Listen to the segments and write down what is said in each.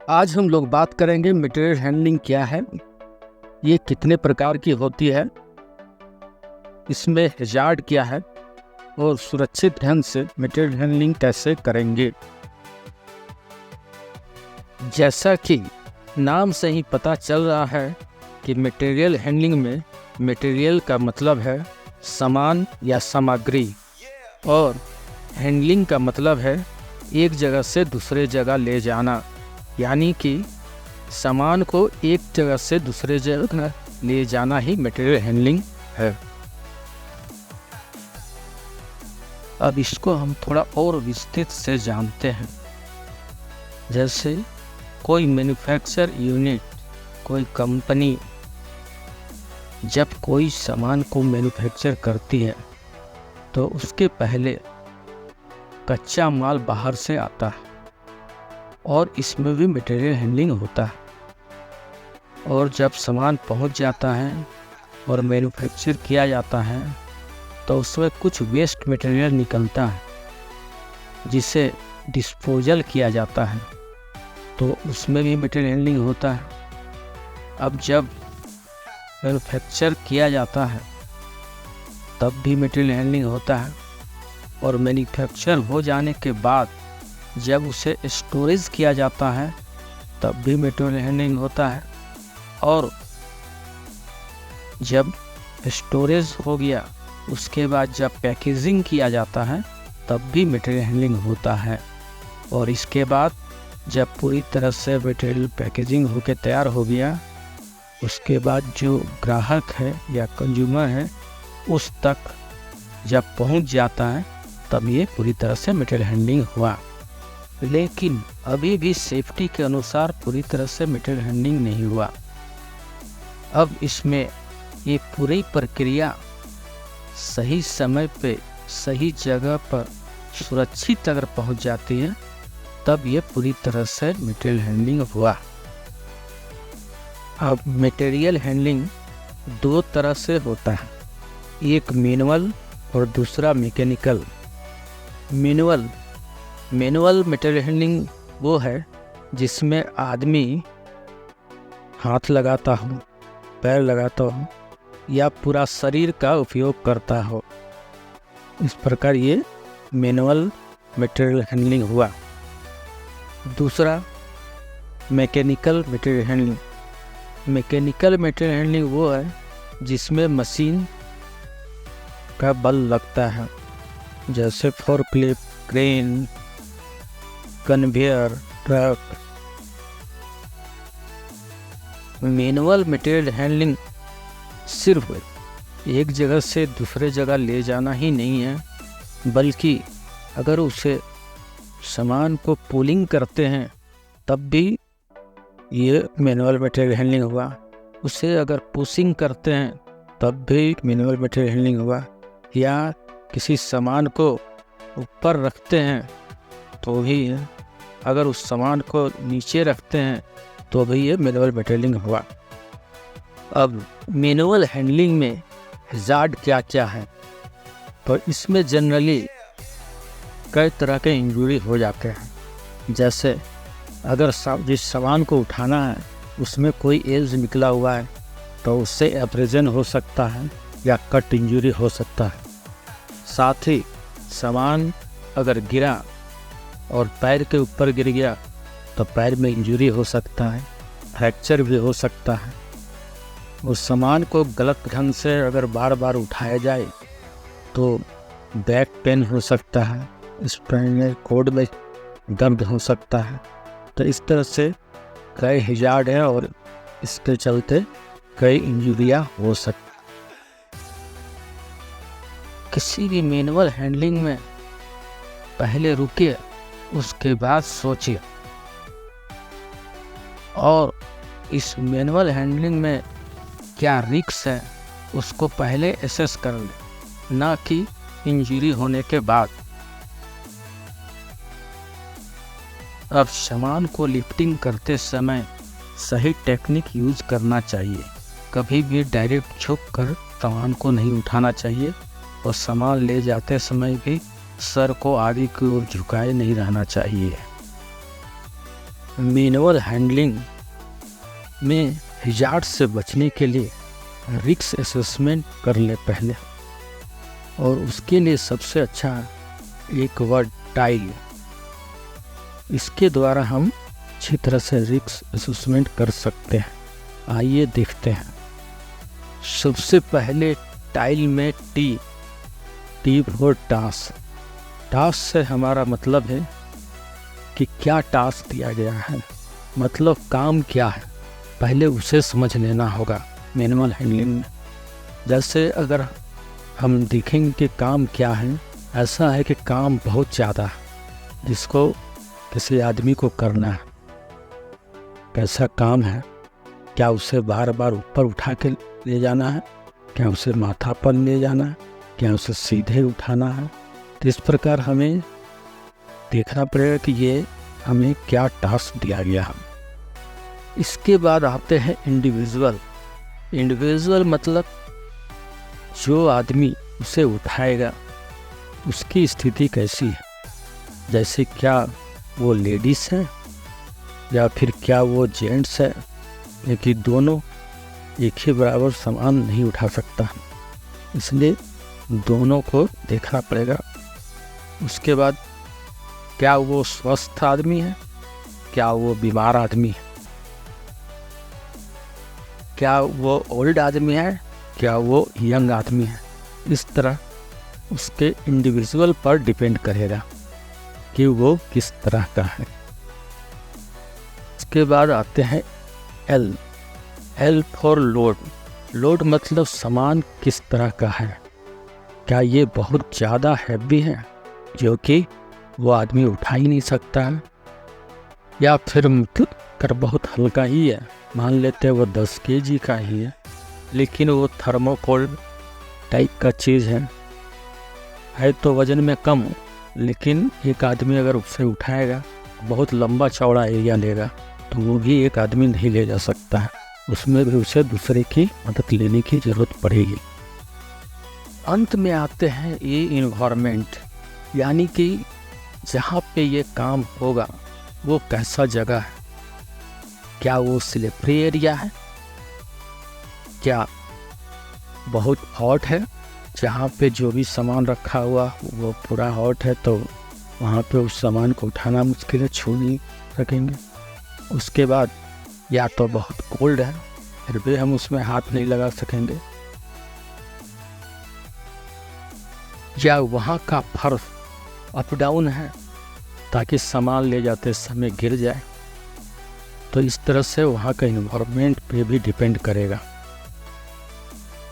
आज हम लोग बात करेंगे मटेरियल हैंडलिंग क्या है, ये कितने प्रकार की होती है, इसमें हैजार्ड क्या है और सुरक्षित ढंग से मटेरियल हैंडलिंग कैसे करेंगे। जैसा कि नाम से ही पता चल रहा है कि मटेरियल हैंडलिंग में मटेरियल का मतलब है सामान या सामग्री और हैंडलिंग का मतलब है एक जगह से दूसरे जगह ले जाना, यानी कि सामान को एक जगह से दूसरे जगह ले जाना ही मटेरियल हैंडलिंग है। अब इसको हम थोड़ा और विस्तृत से जानते हैं। जैसे कोई मैन्युफैक्चर यूनिट, कोई कंपनी जब कोई सामान को मैन्युफैक्चर करती है तो उसके पहले कच्चा माल बाहर से आता है और इसमें भी मटेरियल हैंडलिंग होता है। और जब सामान पहुंच जाता है और मैन्युफैक्चर किया जाता है तो उसमें कुछ वेस्ट मटेरियल निकलता है जिसे डिस्पोजल किया जाता है, तो उसमें भी मटेरियल हैंडलिंग होता है। अब जब मैन्युफैक्चर किया जाता है तब भी मटेरियल हैंडलिंग होता है और मैन्युफैक्चर हो जाने के बाद जब उसे स्टोरेज किया जाता है तब भी मटेरियल हैंडलिंग होता है। और जब स्टोरेज हो गया उसके बाद जब पैकेजिंग किया जाता है तब भी मटेरियल हैंडलिंग होता है। और इसके बाद जब पूरी तरह से मटेरियल पैकेजिंग होकर तैयार हो गया उसके बाद जो ग्राहक है या कंज्यूमर है उस तक जब पहुंच जाता है तब ये पूरी तरह से मटेरियल हैंडलिंग हुआ। लेकिन अभी भी सेफ्टी के अनुसार पूरी तरह से मटेरियल हैंडलिंग नहीं हुआ। अब इसमें ये पूरी प्रक्रिया सही समय पे सही जगह पर सुरक्षित अगर पहुंच जाती है तब ये पूरी तरह से मटेरियल हैंडलिंग हुआ। अब मटेरियल हैंडलिंग दो तरह से होता है, एक मैनुअल और दूसरा मैकेनिकल। मैनुअल मटेरियल हैंडलिंग वो है जिसमें आदमी हाथ लगाता हो, पैर लगाता हो या पूरा शरीर का उपयोग करता हो। इस प्रकार ये मैनुअल मटेरियल हैंडलिंग हुआ। दूसरा mechanical material handling. Mechanical material handling वो है जिसमें मशीन का बल लगता है, जैसे forklift, crane, conveyor, truck. Manual material handling सिर्फ एक जगह से दूसरे जगह ले जाना ही नहीं है, बल्कि अगर उसे सामान को पुलिंग करते हैं तब भी ये मैनुअल मटेरियल हैंडलिंग हुआ। उसे अगर पुशिंग करते हैं तब भी मैनुअल मटेरियल हैंडलिंग हुआ। या किसी सामान को ऊपर रखते हैं तो भी, अगर उस सामान को नीचे रखते हैं तो भी ये मैनुअल मटेरियलिंग हुआ। अब मैनुअल हैंडलिंग में हैजार्ड क्या क्या है, तो इसमें जनरली कई तरह के इंजरी हो जाते हैं। जैसे अगर जिस सामान को उठाना है उसमें कोई एज निकला हुआ है तो उससे एब्रेजन हो सकता है या कट इंजरी हो सकता है। साथ ही सामान अगर गिरा और पैर के ऊपर गिर गया तो पैर में इंजरी हो सकता है, फ्रैक्चर भी हो सकता है। उस सामान को गलत ढंग से अगर बार बार उठाया जाए तो बैक पेन हो सकता है, स्पाइनल कॉर्ड में दर्द हो सकता है। तो इस तरह से कई हैजार्ड है और इसके चलते कई इंजरियां हो सकती। किसी भी मैनुअल हैंडलिंग में पहले रुकिए, उसके बाद सोचिए और इस मैनुअल हैंडलिंग में क्या रिस्क है उसको पहले एसेस कर लें, ना कि इंजरी होने के बाद। अब सामान को लिफ्टिंग करते समय सही टेक्निक यूज करना चाहिए। कभी भी डायरेक्ट झुक कर सामान को नहीं उठाना चाहिए और सामान ले जाते समय भी सर को आगे की ओर झुकाए नहीं रहना चाहिए। मैनुअल हैंडलिंग में हिजार्ड से बचने के लिए रिस्क असेसमेंट कर ले पहले, और उसके लिए सबसे अच्छा एक वर्ड टाइल। इसके द्वारा हम अच्छी तरह से रिस्क असेसमेंट कर सकते हैं। आइए देखते हैं। सबसे पहले टाइल में टी फॉर टास्क। टास्क से हमारा मतलब है कि क्या टास्क दिया गया है, मतलब काम क्या है, पहले उसे समझ लेना होगा मैनुअल हैंडलिंग में। जैसे अगर हम देखेंगे कि काम क्या है, ऐसा है कि काम बहुत ज़्यादा है जिसको किसी आदमी को करना है। कैसा काम है, क्या उसे बार बार ऊपर उठा के ले जाना है, क्या उसे माथा पर ले जाना है, क्या उसे सीधे उठाना है। तो इस प्रकार हमें देखना पड़ेगा कि ये हमें क्या टास्क दिया गया है। इसके बाद आते हैं इंडिविजुअल मतलब जो आदमी उसे उठाएगा उसकी स्थिति कैसी है, जैसे क्या वो लेडीज़ है या फिर क्या वो जेंट्स है, क्योंकि दोनों एक ही बराबर सामान नहीं उठा सकता, इसलिए दोनों को देखना पड़ेगा। उसके बाद क्या वो स्वस्थ आदमी है, क्या वो बीमार आदमी है, क्या वो ओल्ड आदमी है, क्या वो यंग आदमी है। इस तरह उसके इंडिविजुअल पर डिपेंड करेगा कि वो किस तरह का है। इसके बाद आते हैं एल फॉर लोड मतलब सामान किस तरह का है, क्या ये बहुत ज़्यादा हैवी है जो कि वो आदमी उठा ही नहीं सकता है, या फिर मतलब कर बहुत हल्का ही है, मान लेते हैं वो 10 kg का ही है लेकिन वो थर्मोकोल टाइप का चीज़ है तो वज़न में कम, लेकिन एक आदमी अगर उसे उठाएगा बहुत लंबा चौड़ा एरिया लेगा तो वो भी एक आदमी नहीं ले जा सकता है, उसमें भी उसे दूसरे की मदद लेने की ज़रूरत पड़ेगी। अंत में आते हैं ये इन्वायरमेंट, यानी कि जहाँ पे ये काम होगा वो कैसा जगह है, क्या वो स्लिपरी एरिया है, क्या बहुत हॉट है, जहाँ पे जो भी सामान रखा हुआ वो पूरा हॉट है तो वहाँ पे उस सामान को उठाना मुश्किल है, छू नहीं सकेंगे। उसके बाद या तो बहुत कोल्ड है फिर भी हम उसमें हाथ नहीं लगा सकेंगे, या वहाँ का फर्श अप डाउन है ताकि सामान ले जाते समय गिर जाए, तो इस तरह से वहाँ का इन्वायरमेंट पे भी डिपेंड करेगा।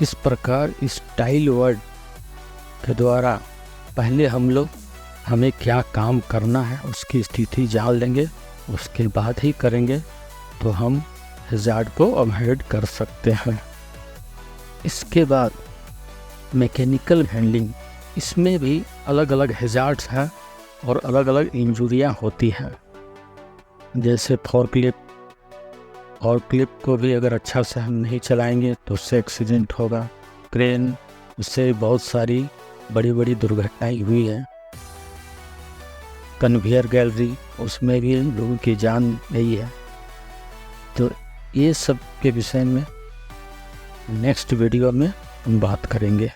इस प्रकार इस टाइल वर्ड के द्वारा पहले हमें क्या काम करना है उसकी स्थिति जान लेंगे, उसके बाद ही करेंगे तो हम हैज़ार्ड को अवॉइड कर सकते हैं। इसके बाद मैकेनिकल हैंडलिंग, इसमें भी अलग अलग हैज़ार्ड्स हैं और अलग अलग इंजुरियां होती हैं, जैसे फॉरक्लिप को भी अगर अच्छा से हम नहीं चलाएंगे तो उससे एक्सीडेंट होगा। क्रेन, उससे बहुत सारी बड़ी बड़ी दुर्घटनाएं हुई हैं। कन्वेयर गैलरी, उसमें भी लोगों की जान गई है। तो ये सब के विषय में नेक्स्ट वीडियो में हम बात करेंगे।